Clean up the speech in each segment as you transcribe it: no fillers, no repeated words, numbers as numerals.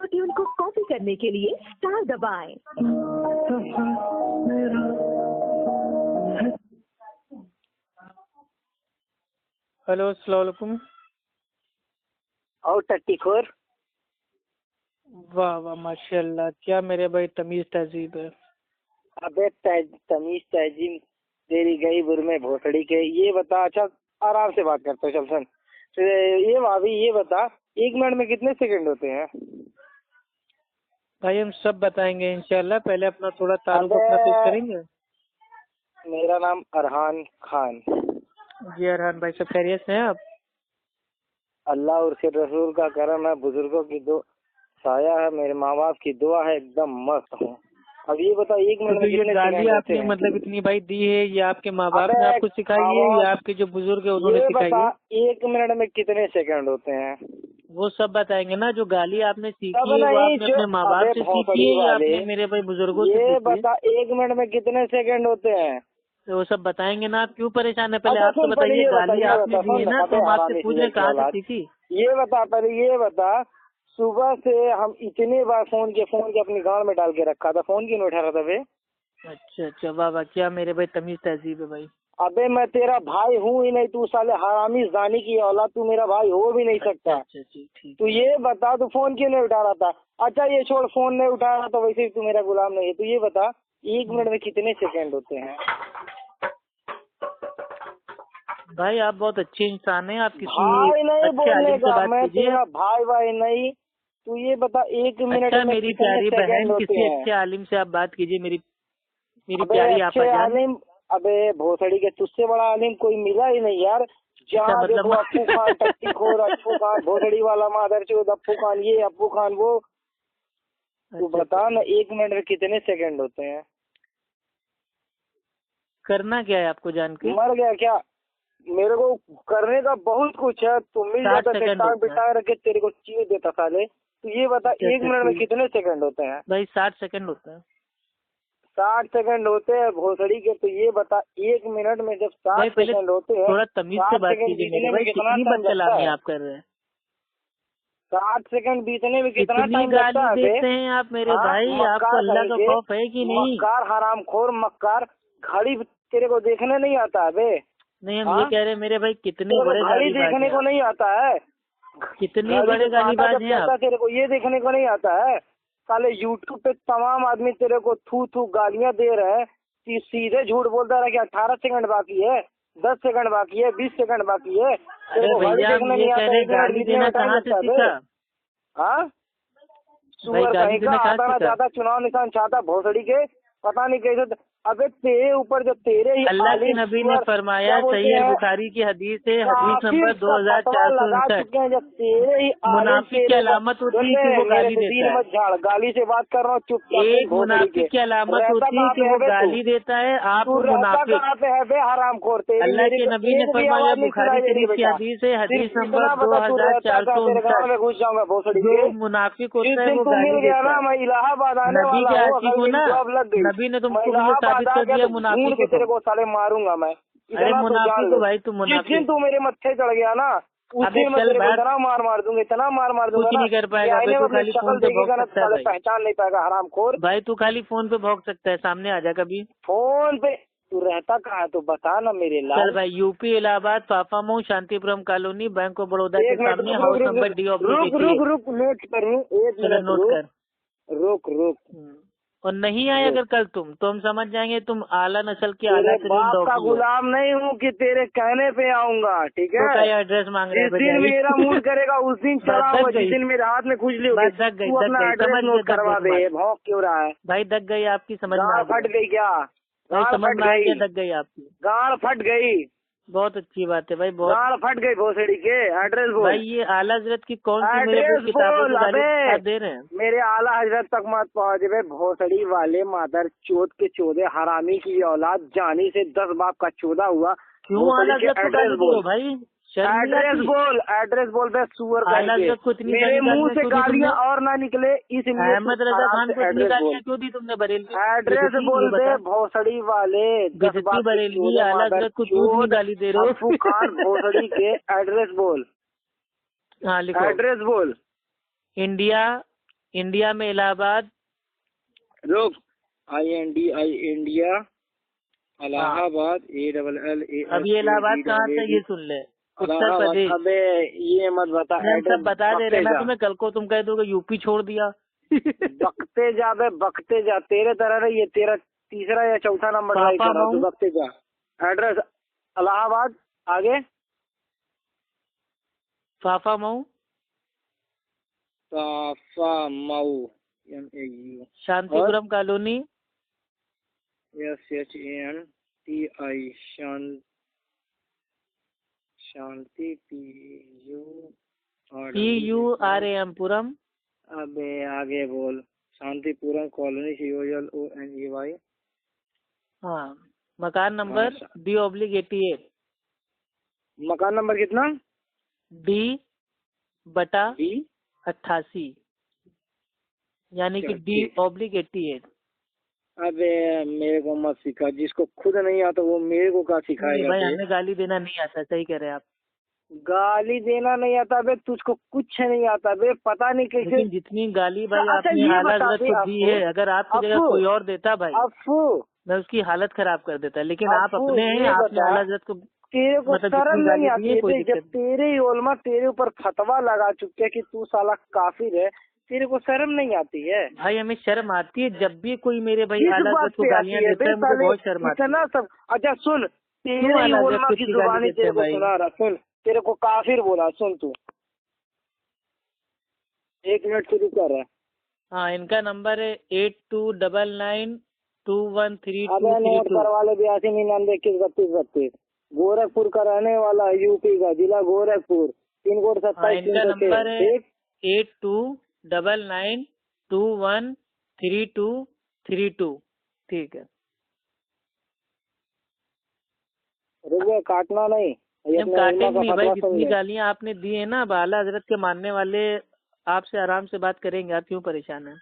Tune को copy करने के लिए स्टार दबाएं। हेलो अस्सलाम वालेकुम। और टट्टीखोर। वाह वाह माशाल्लाह, क्या मेरे भाई तमीज तहजीब है। अबे तमीज तहजीब तेरी गई बुर में भोसड़ी के। ये बता, अच्छा आराम से बात करते चल सन। तो ये भाभी ये बता, 1 मिनट में कितने सेकंड होते हैं? भाई हम सब बताएंगे इंशाल्लाह, पहले अपना थोड़ा तारुफ अपना पेश करेंगे। मेरा नाम अरहान खान। जी अरहान भाई, सब खैरियत से हैं आप? अल्लाह और उसके रसूल का करम है, बुजुर्गों की दो साया है, मेरे माँ बाप की दुआ है, एकदम मस्त हूँ। अब ये बता 1 मिनट में ये कितने गाली सेकंड होते आपने हैं? मतलब इतनी भाई दी है, ये आपके माँ बाप ने आपको सिखाई है या आपके जो बुजुर्ग है उन्होंने ये सिखाई बता है? 1 मिनट में कितने सेकंड होते हैं? वो सब बताएंगे ना। जो गाली आपने सीखी सब है वो नहीं, आपने जो अपने माँ बाप अबे से सीखी भोसड़ी है या वाले, आपने मेरे भाई बुजुर्गों से ये सीखी है? बता 1 मिनट में कितने सेकंड होते हैं? तो वो सब बताएंगे ना, आप क्यों परेशान है? पहले अच्छा आप तो सुन, पहले बताइए, ये बता, गाली ये आपने बता, दी है सुन ना, अबे तो हम आपसे हरामी पूछ रहे चीज़ हैं की कहाँ से औलाद। सीखी। ये बता, पहले ये बता, सुबह से हम इतने बार फोन के अपनी गांड में डाल के रखा था, फोन क्यों नहीं उठा रहा था बे? अच्छा अच्छा, वाह वाह, क्या मेरे भाई तमीज तहजीब है भाई। अबे मैं तेरा भाई हूँ ही नहीं, तू साले हरामी जानी की औलाद, तू मेरा भाई हो भी नहीं सकता। अच्छा जी ठीक। तू ये बता, तू फोन क्यों नहीं उठा रहा था? अच्छा ये छोड़, फोन नहीं उठा रहा तो वैसे ही तू मेरा गुलाम नहीं है। तू ये बता 1 मिनट में कितने सेकंड होते हैं? भाई आप बहुत अच्छे इंसान हैं, आप किसी भाई नहीं अच्छे बोलने आलिम से का, बात मैं कीजिए। तेरा भाई नहीं। तू ये बता 1 मिनट अच्छा में मेरी कितने प्यारी सेकंड बहन, होते किसी हैं? अच्छे आलिम से आप बात कीजिए, मेरी अबे प्यारी अच्छे आपा जान। आलिम, अबे भोसड़ी के तुझसे बड़ा आलिम कोई मिला ही नहीं यार। जहाँ मतलब देखो अप्पू खान टट्टीखोर, अप्पू खान भोसड़ी वाला मादरचोद, अप्पू खान ये, अप्पू खान वो। तू बता ना 1 मिनट में कितने सेकंड होते हैं? करना क्या है आपको जान के? मर गया क्या? मेरे को करने का बहुत कुछ है, तुम मिल 60 जाता सेकंड टांग होते हैं। बिठा रखे तेरे को चीर देता साले। तो ये बता 1 मिनट में कितने सेकंड होते हैं? भाई 60 सेकंड होता है। 60 सेकंड होते हैं भोसड़ी के। तो ये बता 1 मिनट में जब 60 सेकंड होते हैं, थोड़ा तमीज से 60 बात सेकंड कीजिए बीतने मेरे में भाई, कितना कितनी टाइम लगता बदकलामी है? आप कर रहे हैं। 60 सेकंड बीतने में कितना कितनी टाइम लगता गाली है? देते हैं आप मेरे हाँ, भाई, आपको मक्कार अल्लाह का कहीं के, खौफ है कि नहीं? मक्कार हरामखोर मक्कार। घड़ी तेरे को देखने नहीं आता है बे? नहीं हम हाँ? ये कह रहे हैं मेरे भाई, कितने तेरे बड़े को घड़ी गालीबाज देखने हैं को आप। नहीं आता है? कितने घड़ी बड़े पे कांटा गालीबाज जब हैं चलता आप। तेरे को ये देखने को नहीं आता है? साले यूट्यूब पे तमाम आदमी तेरे को थू थू गालियां दे रहे हैं कि सीधे झूठ बोलता रहा कि 18 सेकंड बाकी है, 10 सेकंड बाकी है, 20 सेकंड बाकी है। तेरे को घड़ी भैया हम देखने ये नहीं कह आता, रहे 1 मिनट गाली बीतने देना में टाइम कहाँ से लगता है बे? सीखा? हाँ, भाई सुअर गाली कहीं का देना कहाँ आता ना सीखा? जाता, चुनाव निशान चाहता भोसड़ी के, पता नहीं कैसे। अबे तेरे ऊपर जो तेरे ही अल्लाह के आलिम नबी ने सुअर फरमाया, क्या बोलते सही है हैं, बुखारी की हदीस है, हदीस काफिर नंबर का फतवा लगा 2459। चुके हैं। जब तेरे ही आलिम मुनाफिक की तेरे अलामत होती है कि वो मेरे गाली से देता तीन है। मत झाड़, गाली से बात कर रहा हूँ चुपचाप से एक भोसड़ी के। मुनाफिक की अलामत रहता होती है कहाँ कि पे है वो बे तू? गाली देता है। आप तू रहता मुनाफिक। कहाँ पे है बे हरामखोर? तेरी अल्लाह मेरी के तो नबी ने एक भी फरमाया, आवाज नहीं बुखारी सुनाई दे रही शरीफ की बेटा। हदीस है, हदीस सिर्फ नंबर इतना बता, तू रहता कहाँ? तेरे गाँव 2459। में घुस जाऊंगा भोसड़ी जो के। मुनाफिक जिस होता है दिन वो तू मिल गाली गया देता ना, है। मैं इलाहाबाद आने नबी वाला के हूँ, आशिक अगर हो मेरी ना, जॉब लग गई, नबी ने मैं तुमको मुझे इलाहाबाद साबित आ कर गया दिया तो मुनाफिक ढूंढ हो के तेरे तुम। को साले मारूंगा मैं। अरे इतना तो जान मुनाफिक हो ले, भाई, तुम जिस मुनाफिक दिन हो। तू मेरे मत्थे चढ़ गया ना, उस अबे दिन मैं चल तेरे को बैठ, इतना मार दूंगा, इतना मार दूंगा कुछ ना नहीं कर कि पाएगा। अबे आईने में तू अपनी खाली शक्ल फोन पे भौंक देखेगा ना तो सकता है साले भाई। पहचान नहीं पाएगा हरामखोर। भाई तू खाली फोन पे भौंक सकता है, सामने आ जा कभी। फोन पे तू रहता कहाँ है तो बता ना मेरे चल लाल। भाई, UP Allahabad, Phaphamau, Shantipuram colony, bank of Baroda के एक मिनट सामने, रुक हाउस रुक नंबर रुक रुक D/88। रुक रुक नोट करूँ, 1 चलो मिनट नोट कर। रुक रुक और नहीं आए रुक। अगर कल तुम, तो हम समझ जाएंगे तुम आला नस्ल के आला तेरे तरीन बाप का डॉगी हो। गुलाम नहीं हूँ कि तेरे कहने पे आऊंगा, ठीक तो क्या है? एड्रेस मांग रहे जिस हैं दिन बेचारी? मेरा मूड करेगा उस दिन चला बस आऊंगा, दक जिस गई, दिन मेरे हाथ में खुजली होगी। बस दक गई, तू दक अपना गई, एड्रेस समझ गए, नोट दक करवा गई दे, तुम्हारी। भौंक क्यों रहा है? भाई दक गई आपकी, समझ में आ गाड़ गया फट गई क्या? भाई, गाड़ समझ फट में आ गया, गई, दक गई आपकी। गाड़ फट गई, बहुत अच्छी बात है भाई, बहुत। गाड़ फट गई भोसड़ी के। एड्रेस बोल, भाई ये आला हजरत की कौन सी मेरे एड्रेस किताबों बोल। से गाली अबे दे रहे हैं? मेरे आला हजरत तक मत पहुंच बे भोसड़ी वाले मादर चोद के चोदे हरामी की औलाद, जानी से 10 बाप का चोदा हुआ। क्यों भोसड़ी आला के हजरत को एड्रेस गाली दे रहे हो बोल, भाई? शर्म नहीं एड्रेस आती? बोल, एड्रेस बोल बे सुअर कहीं आला के। हजरत को इतनी मेरे सारी मुंह गालियां से क्यों दी गालियां तुमने? और ना निकले, इसलिए तू अहमद रजा आराम खान को से इतनी एड्रेस बोल। गालियां क्यों दी तुमने बरेलवी? एड्रेस बोल बे भोसड़ी वाले 10 बेइज्जती बाप के बरेलवी, चोदे आला मादर हजरत को क्यों इतनी चोद गाली दे रहे अप्पू हो? खान भोसड़ी के एड्रेस बोल, हाँ लिखो। एड्रेस बोल। इंडिया, इंडिया में इलाहाबाद। रुक, INDI इंडिया, इलाहाबाद, ALLA। अब ये इलाहाबाद कहाँ था ये सुन ले, उत्तर प्रदेश। अबे ये मत बता, हम सब बता दे रहे, मैं तुम्हें कल को तुम कह दोगे यूपी छोड़ दिया। बकते जा बे, बकते जा, तेरे तरह नहीं, ये तेरा तीसरा या चौथा नंबर ट्राई कर रहा, तू बकते जा। एड्रेस इलाहाबाद, आगे Phaphamau, Mau, MAU, Shantipuram colony, SHANTI, Shanti PURAM Puram. अबे आगे बोल, शांतिपुरम कॉलोनी, COLONEY। हाँ, मकान नंबर D/88। मकान नंबर कितना? D/88, यानी कि D/88। अबे मेरे को मत सिखा, जिसको खुद नहीं आता वो मेरे को क्या सिखाएगा? भाई हमें गाली देना नहीं आता, सही कह रहे हैं आप। गाली देना नहीं आता बे, तुझको कुछ नहीं आता बे, पता नहीं कैसे। लेकिन जितनी गाली भाई अच्छा, आपने ये आला बता हज़रत दे को दी है, अगर आपकी जगह कोई और देता भाई, मैं उसकी हालत खराब कर देता। लेकिन आप अपने हैं, आपने आला हज़रत को तेरे को मतलब शर्म जितनी नहीं गाली आती दी है, है? कोई जब दिक्कत तेरे उलमा तेरे ऊपर फतवा लगा चुके कि तू साला काफिर है, तेरे को शर्म नहीं आती है? भाई हमें शर्म आती है जब भी कोई मेरे भाई किस आला बात हज़रत को पे गालियाँ आती है देता बे है, मुझे साले? बहुत शर्म आती है। इतना सब, अच्छा सुन, तेरे क्यों आला हज़रत उलमा को की इतनी गाली जुबानी देते तेरे हैं को भाई? सुना रहा, सुन, तेरे को काफिर बोला, सुन तू, 1 मिनट शुरू कर रहा है। हाँ, इनका नंबर है 8299213232। अबे नोट करवा ले, 8299213232। गोरखपुर का रहने वाला, यूपी का, जिला गोरखपुर, पिन कोड 27। इनका नंबर है 8299213232। ठीक है, रुको, काटना नहीं, हम काटेंगे नहीं भाई। जितनी गालियाँ आपने दी है ना, अब आला हज़रत के मानने वाले आपसे आराम से बात करेंगे, आप क्यों परेशान हैं?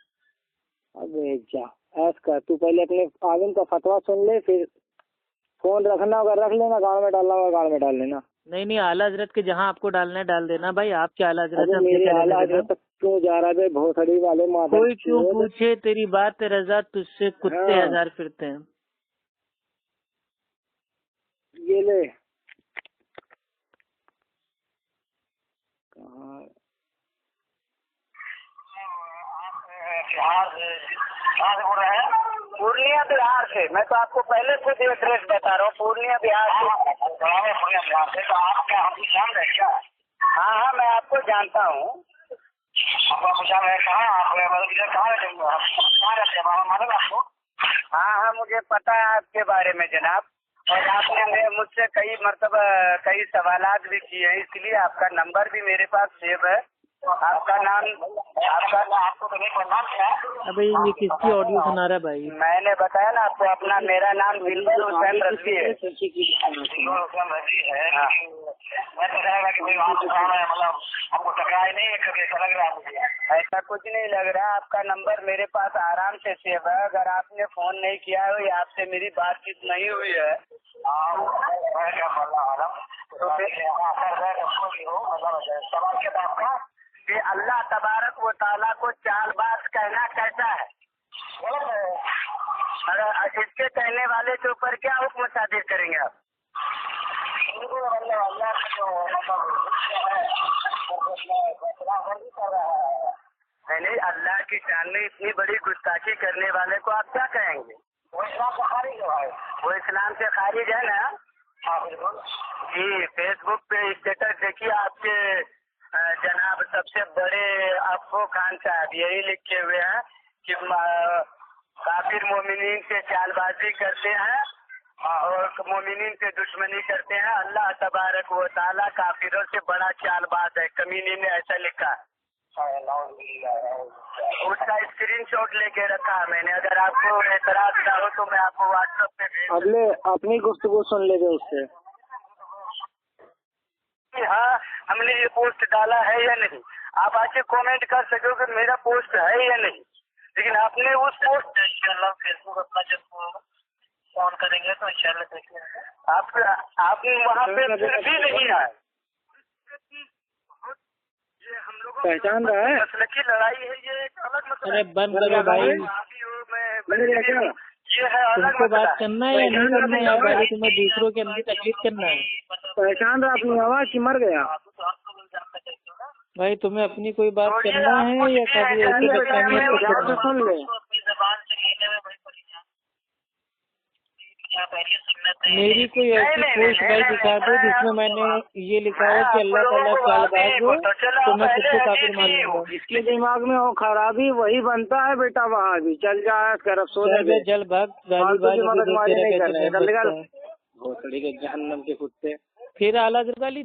अबे जा, ऐसा कर, तू पहले अपने आलिम का फतवा सुन ले, फिर फोन रखना होगा रख लेना, गाँव में डालना होगा गाँव में डाल लेना। नहीं, आला हज़रत के जहाँ आपको डालना है डाल देना भाई, आपके आला हज़रत है, मेरे आला हज़रत तक क्यों जा रहा है भोसड़ी वाले माता? कोई क्यों पूछे तेरी बात रज़ा, तुझसे कुत्ते हजार फिरते हैं। ये ले, कहाँ बिहार से बोल रहे हैं? पूर्णिया बिहार से। मैं तो आपको पहले खुद एड्रेस बता रहा हूँ, पूर्णिया बिहार से। पूर्णिया बिहार से, तो आप क्या हमको जान रहे क्या? हाँ, मैं आपको जानता हूँ। आपको पूछा मैं कहाँ, आप कहाँ रहते हैं, मालूम आपको? हाँ, मुझे पता है आपके बारे में जनाब, और आपने मुझसे कई मरतबा कई सवालात भी किए हैं, इसलिए आपका नंबर भी मेरे पास सेव है। आपका नाम, आपको तो नहीं पता क्या? अबे ये किसकी ऑडियो सुना रहा है भाई? मैंने बताया ना आपको, अपना मेरा नाम दिलबर हुसैन रज़वी है। मैं तो कहेगा कि मतलब आपको टकराई नहीं है कभी, ऐसा लग रहा है मुझे? ऐसा कुछ नहीं लग रहा, आपका नंबर मेरे पास आराम से सेव है। अगर आपने फोन नहीं किया हो या आपसे मेरी बातचीत नहीं हुई है तो सवाल के बाद का कि अल्लाह तबारक व तआला को चालबाज कहना कैसा है? अगर इसके कहने वाले के ऊपर क्या हुक्म सादिर करेंगे आप? नहीं, अल्लाह की शान में इतनी बड़ी गुस्ताखी करने वाले को आप क्या कहेंगे? वो इस्लाम से खारिज है। वो इस्लाम से खारिज है ना? हाँ बिल्कुल जी। फेसबुक पे स्टेटस देखिए आपके जनाब सबसे बड़े अफो खान साहब यही लिखे हुए हैं कि काफिर मोमिनीन से चालबाजी करते हैं और मोमिनीन से दुश्मनी करते हैं। अल्लाह तबारक व तआला काफिरों से बड़ा चालबाज है, कमीनी ने ऐसा लिखा। उसका स्क्रीनशॉट लेके रखा मैंने, अगर आपको एतराज ना हो तो मैं आपको व्हाट्सएप पे भेज। अगले अपनी गुफ्तगू सुन लेंगे उससे। हाँ, हमने ये पोस्ट डाला है या नहीं, आप आके कमेंट कर सको कि मेरा पोस्ट है या नहीं, लेकिन आपने उस पोस्ट इंशाल्लाह फेसबुक अपना जब ऑन करेंगे तो इंशाल्लाह देखिए आप वहाँ पे फिर भी नहीं आए। पहचान रहा है? की लड़ाई है, ये एक अलग मतलब अरे बंद करो भाई, ये है तुमको बात करना है या नहीं करना है यार भाई, तुम्हें दूसरों के अंदर तकलीफ करना है पहचान रहा अपनी आवाज की मर गया भाई, तुम्हें अपनी कोई बात करना है या कभी ऐसे बदनामी करना है? सुन ले मेरी कोई ऐसी पोस्ट भाई दिखा दो जिसमें मैंने ये लिखा हो कि अल्लाह ताला चालबाज हो तो मैं खुद को काफिर मान लूंगा। इसके दिमाग में हो खराबी वही बनता है बेटा, वहाँ भी चल जा कर अफसोस जल भाग गाली नहीं करना है, जहन्नम के कुत्ते, फिर आला गाली